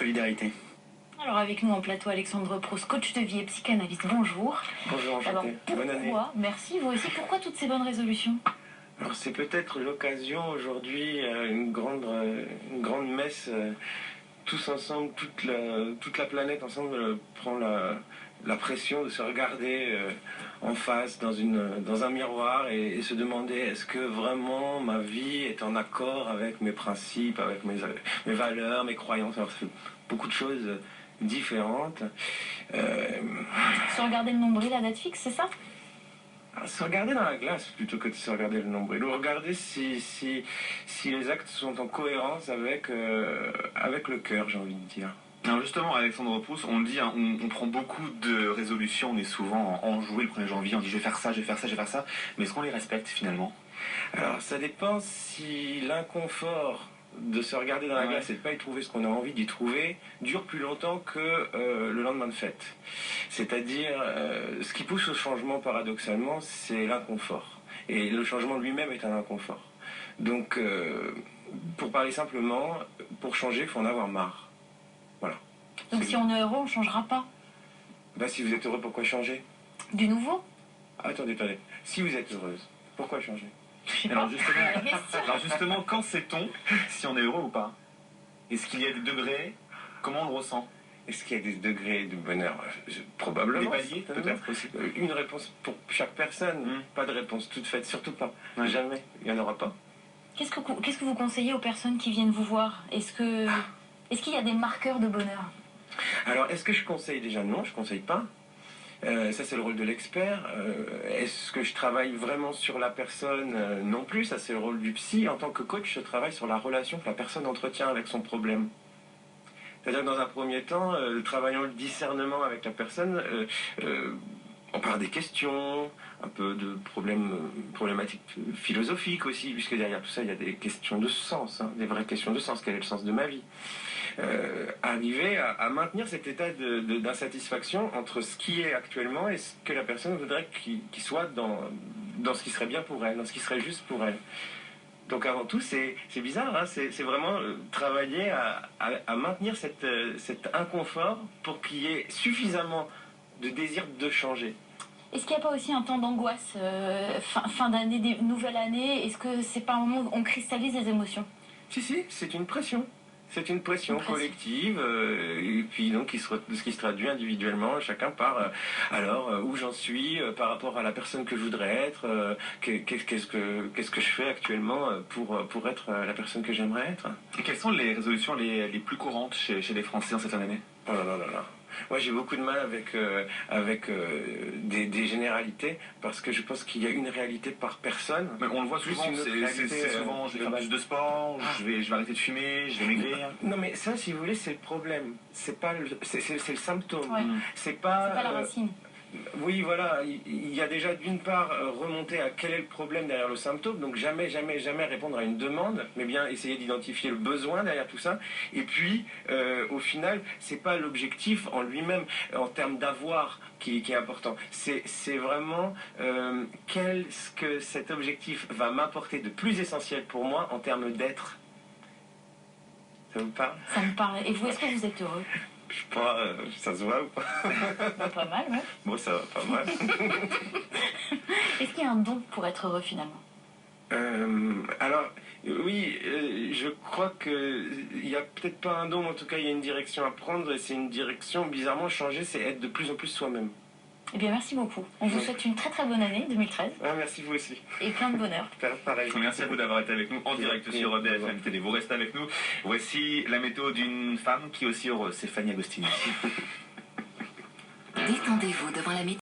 solidarité. Alors avec nous en plateau, Alexandre Proust, coach de vie et psychanalyste. Bonjour. Bonjour, enchanté. Alors Bonne année. pourquoi, merci, vous aussi, pourquoi toutes ces bonnes résolutions? Alors c'est peut-être l'occasion aujourd'hui, une grande messe, tous ensemble, toute la planète ensemble prend la pression de se regarder en face dans un miroir et se demander est-ce que vraiment ma vie est en accord avec mes principes, avec mes valeurs, mes croyances. Alors ça fait beaucoup de choses différentes. Se regarder le nombril à date fixe, c'est ça? Se regarder dans la glace plutôt que de se regarder le nombril. Ou regarder si les actes sont en cohérence avec le cœur, j'ai envie de dire. Alors justement, Alexandre Proust, on dit, hein, on prend beaucoup de résolutions, on est souvent enjoué le 1er janvier, on dit je vais faire ça, je vais faire ça, je vais faire ça, mais est-ce qu'on les respecte finalement? Alors ça dépend si l'inconfort de se regarder dans la glace et de ne pas y trouver ce qu'on a envie d'y trouver dure plus longtemps que le lendemain de fête. C'est-à-dire, ce qui pousse au changement paradoxalement, c'est l'inconfort. Et le changement lui-même est un inconfort. Donc, pour parler simplement, pour changer, il faut en avoir marre. Voilà. Donc si on est heureux, on ne changera pas? Bah, si vous êtes heureux, pourquoi changer? Du nouveau? Attendez. Si vous êtes heureuse, pourquoi changer? Alors justement, quand sait-on si on est heureux ou pas? Est-ce qu'il y a des degrés? Comment on le ressent? Est-ce qu'il y a des degrés de bonheur? Probablement. Des paliers, peut-être aussi. Une réponse pour chaque personne, pas de réponse toute faite, surtout pas. Jamais, il n'y en aura pas. Qu'est-ce que vous conseillez aux personnes qui viennent vous voir? Est-ce qu'il y a des marqueurs de bonheur? Alors, est-ce que je conseille déjà? Non, je ne conseille pas. Ça, c'est le rôle de l'expert. Est-ce que je travaille vraiment sur la personne? Non plus, ça c'est le rôle du psy. En tant que coach, je travaille sur la relation que la personne entretient avec son problème. C'est-à-dire que dans un premier temps, travaillant le discernement avec la personne, on parle des questions, un peu de problématiques philosophiques aussi, puisque derrière tout ça, il y a des questions de sens, des vraies questions de sens. Quel est le sens de ma vie? Arriver à maintenir cet état d'insatisfaction entre ce qui est actuellement et ce que la personne voudrait qu'il soit dans ce qui serait bien pour elle, dans ce qui serait juste pour elle. Donc avant tout, c'est bizarre, c'est vraiment travailler à maintenir cet inconfort pour qu'il y ait suffisamment de désir de changer. Est-ce qu'il n'y a pas aussi un temps d'angoisse, fin d'année, nouvelle année? Est-ce que c'est pas un moment où on cristallise les émotions? Si, c'est une pression. C'est une pression collective, et puis donc ce qui se traduit individuellement, chacun par alors où j'en suis par rapport à la personne que je voudrais être, qu'est-ce que je fais actuellement pour être la personne que j'aimerais être. Et quelles sont les résolutions les plus courantes chez les Français en cette année? Oh là là. Moi, j'ai beaucoup de mal avec des généralités parce que je pense qu'il y a une réalité par personne. Mais on le voit souvent, c'est souvent je vais faire plus de sport, je vais arrêter de fumer, je vais maigrir. Non, mais ça, si vous voulez, c'est le problème. C'est le symptôme. Ouais. C'est pas la racine. Oui, voilà, il y a déjà d'une part remonter à quel est le problème derrière le symptôme, donc jamais répondre à une demande, mais bien essayer d'identifier le besoin derrière tout ça. Et puis, au final, c'est pas l'objectif en lui-même, en termes d'avoir, qui est important. C'est vraiment qu'est-ce que cet objectif va m'apporter de plus essentiel pour moi en termes d'être. Ça vous parle? Ça me parle. Et vous, est-ce que vous êtes heureux? Je sais pas, ça se voit ou pas? Pas mal, ouais. Bon, ça va pas mal. Est-ce qu'il y a un don pour être heureux finalement? Alors, oui, je crois qu'il n'y a peut-être pas un don, mais en tout cas, il y a une direction à prendre, et c'est une direction, bizarrement, changer, c'est être de plus en plus soi-même. Eh bien, merci beaucoup. On vous souhaite une très très bonne année 2013. Ah, merci vous aussi. Et plein de bonheur. Pareil. Merci à vous d'avoir été avec nous en direct sur BFM TV. Vous restez avec nous. Voici la météo d'une femme qui est aussi heureuse, c'est Fanny Agostini. Détendez-vous devant la météo.